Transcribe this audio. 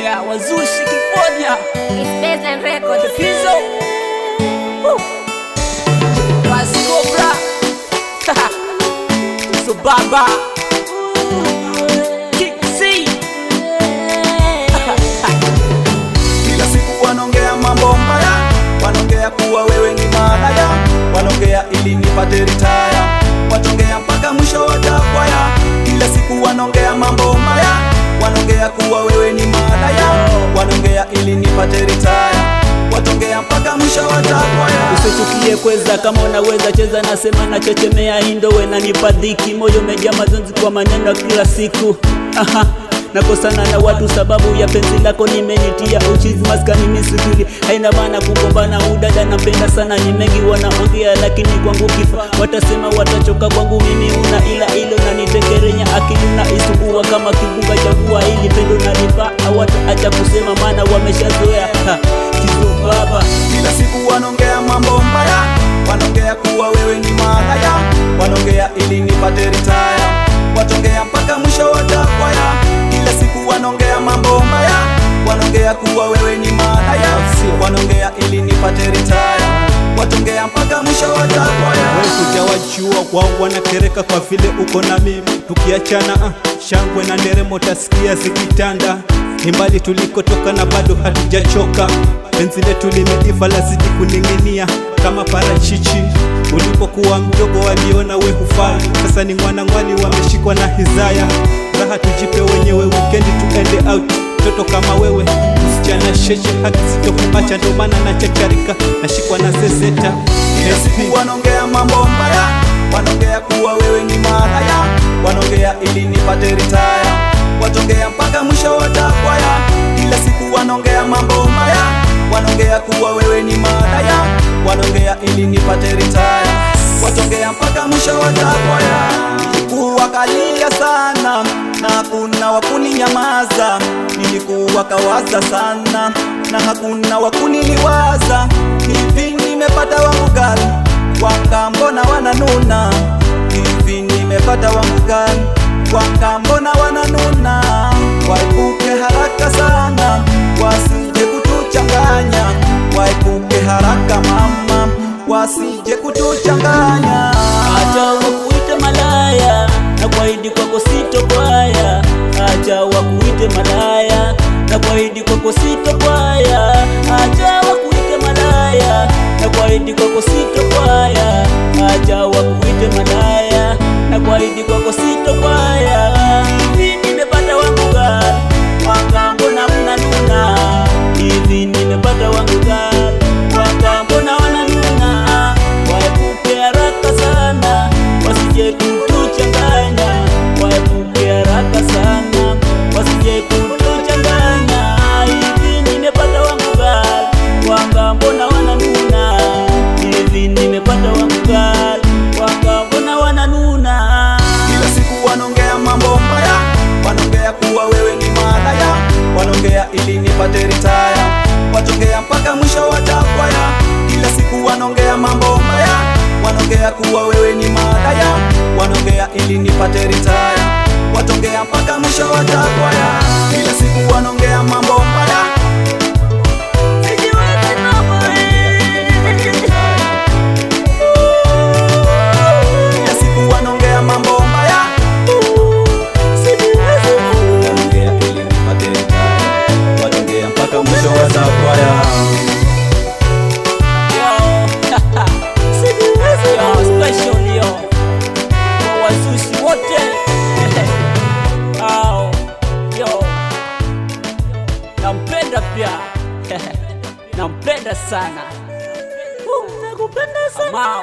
Yeah, Wazushi California. It's Best and Records. The Pizzo. Cobra. So Baba. Kick C. Kila siku wanaongea mambo mbaya, wanaongea kuwa wewe ni malaya, wanaongea ili nipate retire, watongea mpaka mwisho watakwaya. Kila siku wanaongea mambo mbaya, wanaongea kuwa wewe ni malaya, wanaongea ili nipate retire, watongea mpaka mwisho watakwaya. Usichukie kweza, kama unaweza cheza, nasema na chechemea indo we na nipadhiki. Moyo umejaa mazonzi kwa maneno kila siku. Nakosana na watu sababu ya penzi lako, nimenitia uchizi maskani misituli. Haina maana kugombana, udada napenda sana, ni mengi wanaongea lakini kwangu kifa. Watasema watachoka kwangu mimi, una ila ilo na nitekerenya akili na isumbua kama kibuga cha vua. Ili pendo nalipa hawataacha kusema, maana wameshazoea. Kizo Baba. Kila siku wanaongea mambo mbaya, wanaongea kuwa wewe ni malaya, wanaongea ili nipate retire, watongea mpaka mwisho watakwaya. Kila siku wanaongea mambo mbaya, wanaongea kuwa wewe ni malaya, wanaongea ili nipate retire, watongea mpaka mwisho watakwaya. Wewe hujawajua wao wanakereka kwa vile uko na mimi. Tukiachana shangwe na nderemo tasikia zikitanda. Ni mbali tulikotoka na bado hatujachoka. Penzi letu limeiva lazidi kuning'inia kama parachichi. Ulipokuwa mdogo waliona we hufai, sasa ni mwanangwali wameshikwa na hizaya. Raha tujipe wenyewe, weekendi tuende out. Toto kama wewe msichana sheshe, haki sitokuacha, ndo maana na chacharika nashikwa na zezeta. Kila siku wanaongea mambo mbaya, wanaongea kuwa wewe ni malaya, wanaongea ili nipate retire, watongea mpaka mwisho watakwaya. Kila siku wanaongea mambo mbaya, wanaongea kuwa wewe ni malaya, wanaongea ili nipate retire, watongea mpaka mwisho watakwaya. Nilikuwa kalia sana na hakuna wakuninyamaza, nilikuwa kawaza sana na hakuna wakuniliwaza. Hivi nimepata wangu gali, wanga mbona wananuna? Hivi nimepata wangu gali, wanga mbona wananuna? Waepuke haraka sana, wasije kutuchanganya, waepuke haraka mama, wasije kutuchanganya. Acha wakuite malaya, na kuahidi kwako sitokwaya. Acha wakuite malaya, na kuahidi kwako sitokwaya. Acha wakuite malaya, na kuahidi kwako sitokwaya. Acha wakuite malaya, na kuahidi kwako sitokwaya. Hivi nimepata wangu gani, wanga mbona mnanuna? Hivi nimepata wangu gani, wanga mbona wananuna? Waepuke haraka sana, wasije kutuchanganya, waepuke haraka sana, wasije kutuchanganya. Hivi nimepata wangu gani, wanga mbona wananuna? Hivi nimepata wangu gani, wanga mbona wananuna? Kila siku wanaongea mambo mbaya, wanaongea kuwa wewe ni malaya, wanaongea ili nipate retire, watongea mpaka mwisho watakwaya. Kila siku wanaongea mambo mbaya, wanaongea kuwa wewe ni malaya, wanaongea ili nipate retire, watongea mpaka mwisho watakwaya. Kila siku wanaongea mambo mbaya, kila siku wanaongea mambo mbaya, wanaongea ili nipate retire, watongea mpaka mwisho watakwaya. Special yo kwa Wazushi wote. Yo nampenda pia nampenda sana, nakupenda sana.